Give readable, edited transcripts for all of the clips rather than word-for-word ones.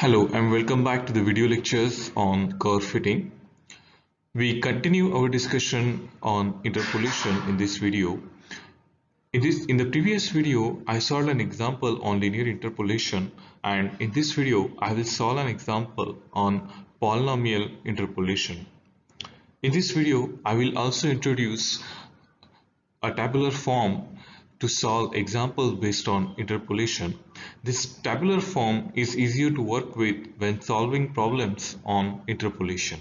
Hello and welcome back to the video lectures on curve fitting. We continue our discussion on interpolation in this video. In the previous video, I solved an example on linear interpolation, and in this video, I will solve an example on polynomial interpolation. In this video, I will also introduce a tabular form to solve examples based on interpolation. This tabular form is easier to work with when solving problems on interpolation.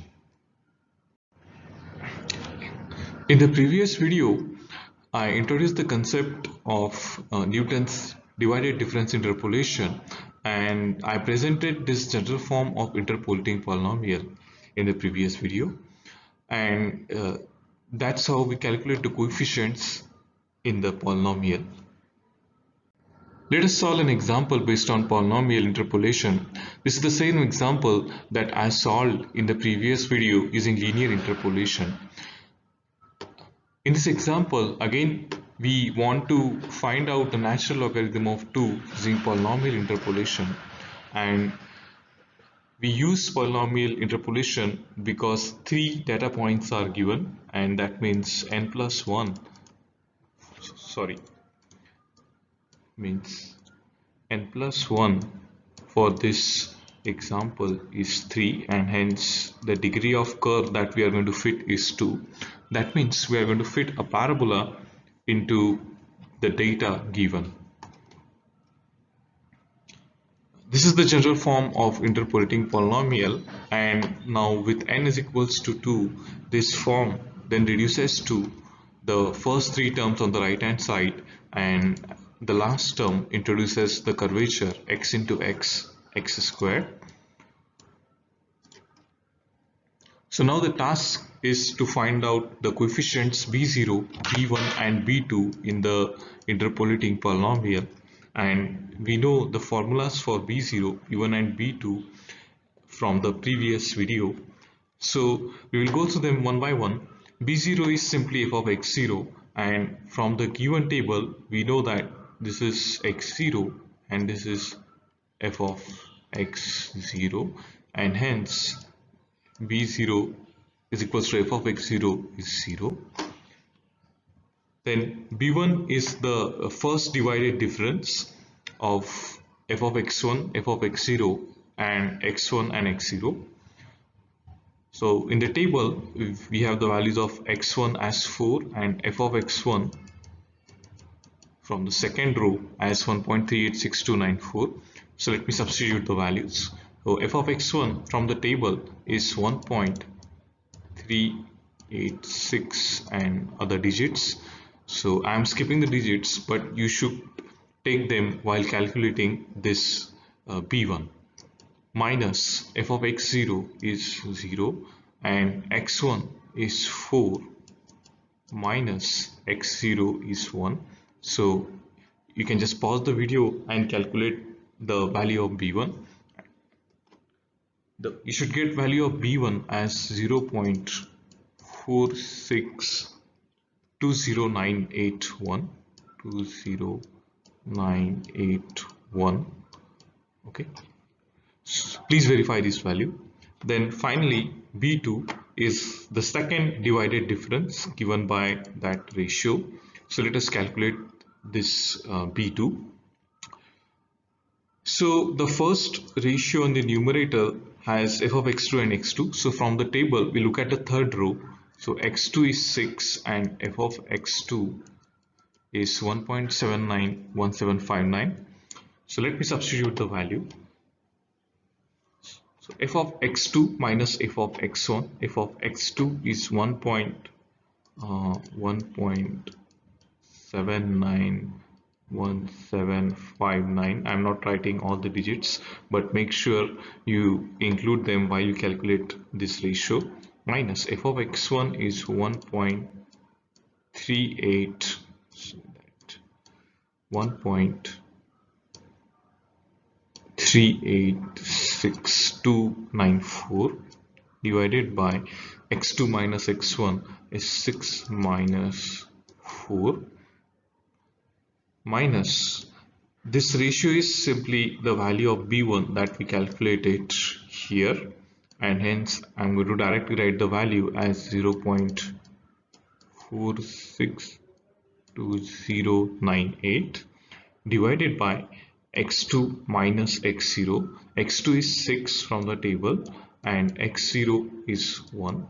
In the previous video, I introduced the concept of Newton's divided difference interpolation, and I presented this general form of interpolating polynomial in the previous video, and that's how we calculate the coefficients in the polynomial. Let us solve an example based on polynomial interpolation. This is the same example that I solved in the previous video using linear interpolation. In this example, again, we want to find out the natural logarithm of 2 using polynomial interpolation, and we use polynomial interpolation because 3 data points are given, and that means n plus 1 for this example is 3, and hence the degree of curve that we are going to fit is 2. That means we are going to fit a parabola into the data given. This is the general form of interpolating polynomial, and now with n is equals to 2, this form then reduces to the first 3 terms on the right hand side, and the last term introduces the curvature x into x squared. So now the task is to find out the coefficients b0, b1 and b2 in the interpolating polynomial, and we know the formulas for b0, b1 and b2 from the previous video. So we will go through them one by one. b0 is simply f of x0, and from the given table we know that this is x0 and this is f of x0, and hence b0 is equals to f of x0 is 0. Then b1 is the first divided difference of f of x1, f of x0 and x1 and x0. So in the table we have the values of x1 as 4 and f of x1 from the second row as 1.386294. So let me substitute the values. So f of x1 from the table is 1.386 and other digits. So I am skipping the digits, but you should take them while calculating this b1. Minus f of x0 is 0 and x1 is 4 minus x0 is 1. So you can just pause the video and calculate the value of b1. You should get value of b1 as 0.462098120981. Okay, so please verify this value. Then finally b2 is the second divided difference given by that ratio. So let us calculate this b2. So the first ratio in the numerator has f of x2 and x2. So from the table we look at the third row. So x2 is 6 and f of x2 is 1.791759. So let me substitute the value. So f of x2 minus f of x1, f of x2 is 1.791759. I'm not writing all the digits, but make sure you include them while you calculate this ratio. Minus f of x1 is 1.38, so that 1.386294 divided by x2 minus x1 is 6 minus 4 minus This ratio is simply the value of B1 that we calculated here, and hence I'm going to directly write the value as 0.462098 divided by x2 minus x0. x2 is 6 from the table and x0 is 1.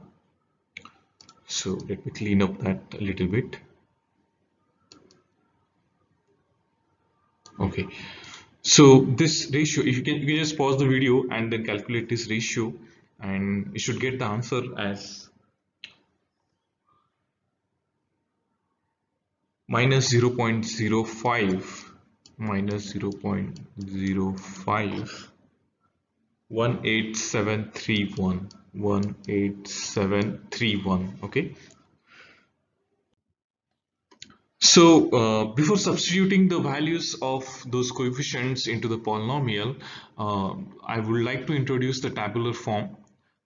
So let me clean up that a little bit. Okay, so this ratio, if you can just pause the video and then calculate this ratio, and you should get the answer as minus 0.05 minus 0.05 18731 18731. Okay, so before substituting the values of those coefficients into the polynomial, I would like to introduce the tabular form,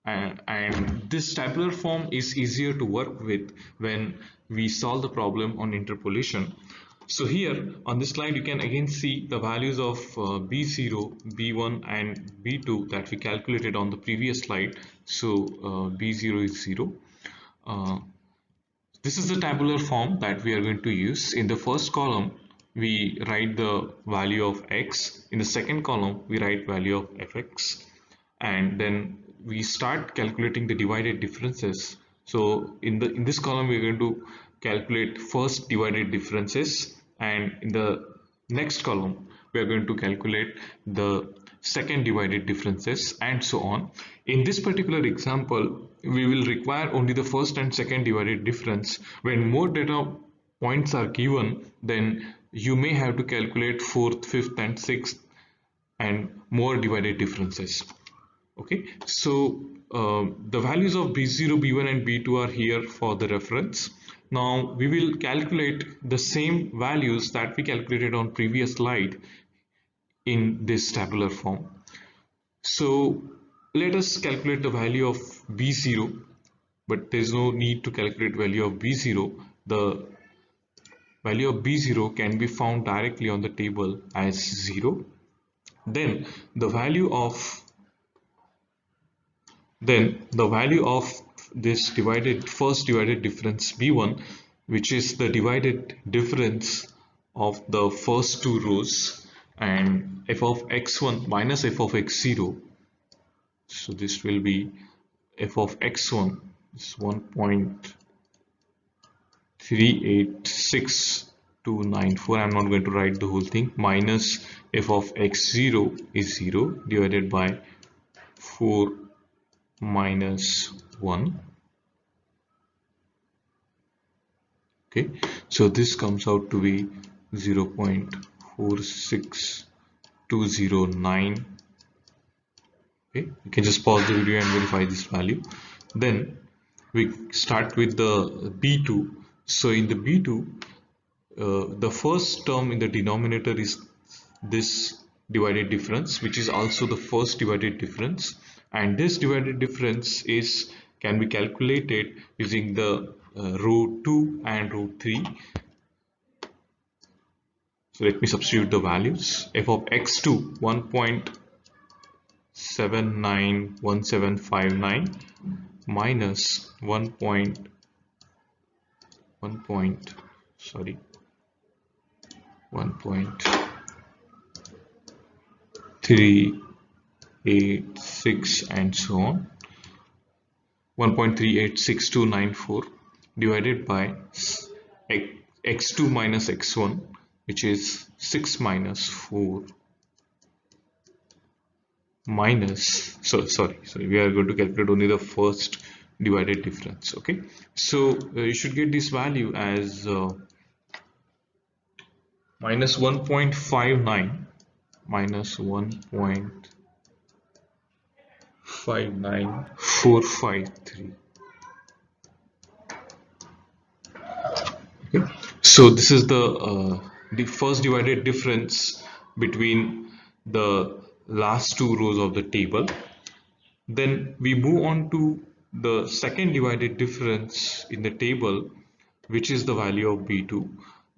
and this tabular form is easier to work with when we solve the problem on interpolation. So here on this slide you can again see the values of B0, B1 and B2 that we calculated on the previous slide. So B0 is 0. This is the tabular form that we are going to use. In the first column, we write the value of x. In the second column, we write value of fx. And then we start calculating the divided differences. So in this column, we're going to calculate first divided differences. And in the next column, we are going to calculate the second divided differences and so on. In this particular example, we will require only the first and second divided difference. When more data points are given, then you may have to calculate fourth, fifth and sixth and more divided differences. Okay, so the values of B0, B1 and B2 are here for the reference. Now we will calculate the same values that we calculated on previous slide in this tabular form. So let us calculate the value of B0, but there is no need to calculate value of B0. The value of B0 can be found directly on the table as 0. Then the value of this first divided difference B1, which is the divided difference of the first two rows, and f of x1 minus f of x0. So this will be f of x1 is 1.386294. I'm not going to write the whole thing. Minus f of x0 is 0 divided by 4 minus 1. Okay, so this comes out to be 0.46209. Okay, you can just pause the video and verify this value. Then we start with the B2. So in the B2, the first term in the denominator is this divided difference, which is also the first divided difference, and this divided difference can be calculated using the row 2 and row 3. So let me substitute the values. F of x2 1.791759 minus 1.386 and so on, 1.386294 divided by x2 minus x1, which is 6 minus 4 minus, so we are going to calculate only the first divided difference. Okay, so you should get this value as minus 1.59 minus 1.59453. Okay, so this is the first divided difference between the last two rows of the table. Then we move on to the second divided difference in the table, which is the value of B2,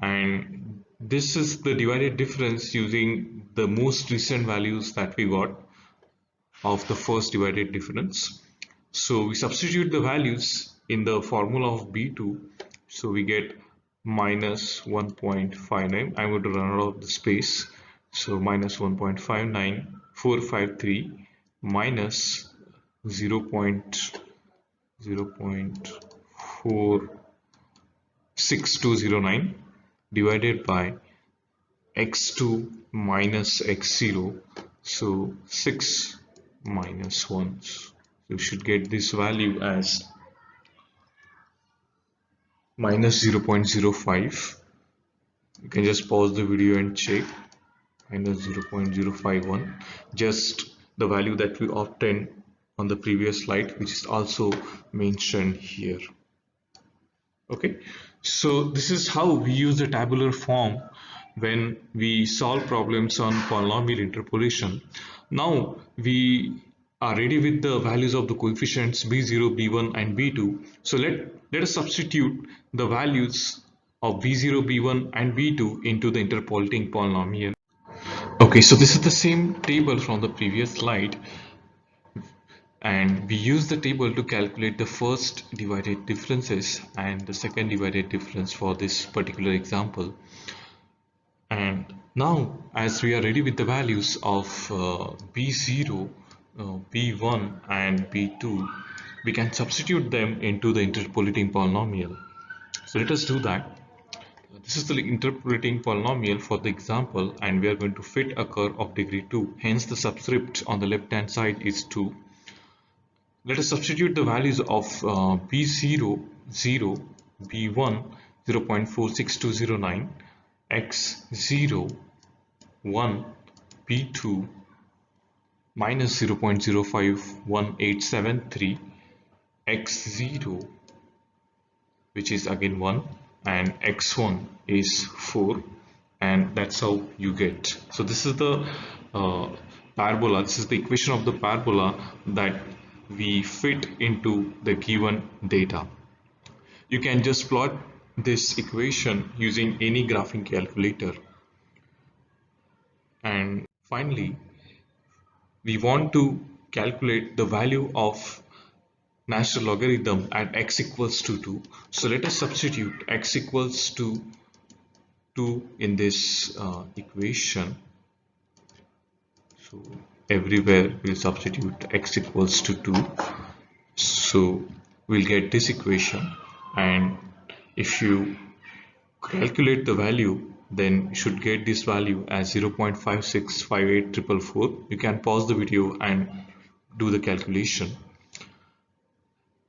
and this is the divided difference using the most recent values that we got of the first divided difference. So we substitute the values in the formula of B2. So we get minus 1.59. I'm going to run out of the space. So minus 1.59453 minus 0.0.46209 divided by x2 minus x0. So 6 minus 1. So you should get this value as minus 0.05. You can just pause the video and check. Minus 0.051, just the value that we obtained on the previous slide, which is also mentioned here. Okay, so this is how we use the tabular form when we solve problems on polynomial interpolation. Now we are ready with the values of the coefficients b0, b1 and b2. So let us substitute the values of b0, b1 and b2 into the interpolating polynomial. Okay, so this is the same table from the previous slide, and we use the table to calculate the first divided differences and the second divided difference for this particular example. And now, as we are ready with the values of b0, b1 and b2, we can substitute them into the interpolating polynomial. So let us do that. This is the interpolating polynomial for the example, and we are going to fit a curve of degree 2. Hence, the subscript on the left hand side is 2. Let us substitute the values of B0, 0, B1, 0.46209, X0, 1, B2, minus 0.051873, X0, which is again 1, and x1 is 4, and that's how you get. So this is the parabola, this is the equation of the parabola that we fit into the given data. You can just plot this equation using any graphing calculator. And finally, we want to calculate the value of natural logarithm at x equals to 2. So let us substitute x equals to 2 in this equation. So everywhere we'll substitute x equals to 2. So we'll get this equation, and if you calculate the value, then you should get this value as 0.5658444. You can pause the video and do the calculation.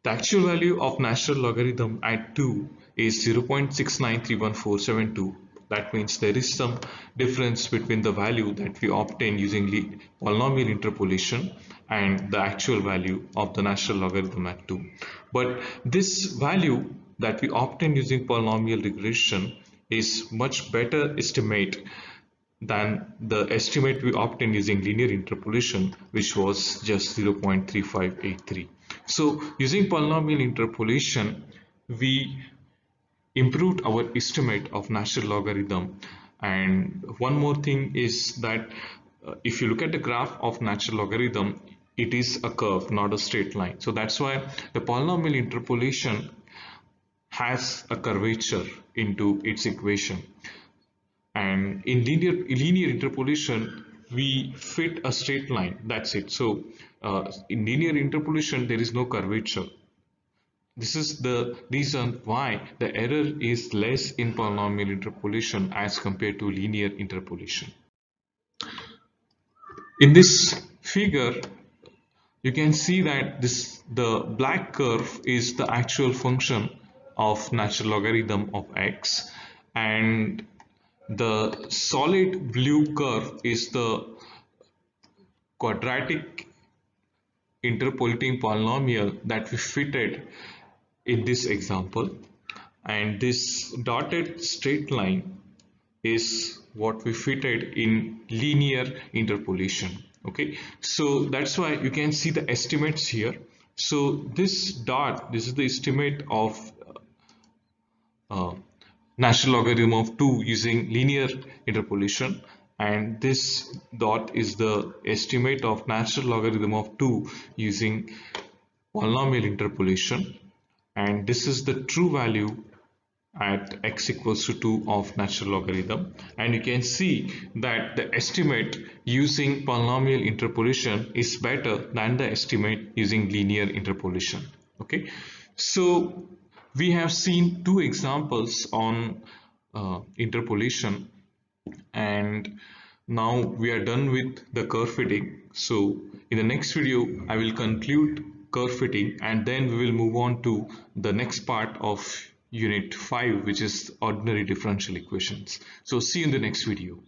The actual value of natural logarithm at 2 is 0.6931472. That means there is some difference between the value that we obtain using polynomial interpolation and the actual value of the natural logarithm at 2. But this value that we obtain using polynomial regression is much better estimate than the estimate we obtained using linear interpolation, which was just 0.3583. So using polynomial interpolation, we improved our estimate of natural logarithm. And one more thing is that if you look at the graph of natural logarithm, it is a curve, not a straight line. So that's why the polynomial interpolation has a curvature into its equation. And in linear interpolation, we fit a straight line, that's it. So in linear interpolation, there is no curvature. This is the reason why the error is less in polynomial interpolation as compared to linear interpolation. In this figure, you can see that the black curve is the actual function of natural logarithm of x, and the solid blue curve is the quadratic interpolating polynomial that we fitted in this example, and this dotted straight line is what we fitted in linear interpolation. Okay, so that's why you can see the estimates here. So this dot, this is the estimate of natural logarithm of 2 using linear interpolation, and this dot is the estimate of natural logarithm of 2 using polynomial interpolation, and this is the true value at x equals to 2 of natural logarithm. And you can see that the estimate using polynomial interpolation is better than the estimate using linear interpolation. Okay, so we have seen two examples on interpolation, and now we are done with the curve fitting. So in the next video I will conclude curve fitting, and then we will move on to the next part of unit 5, which is ordinary differential equations. So see you in the next video.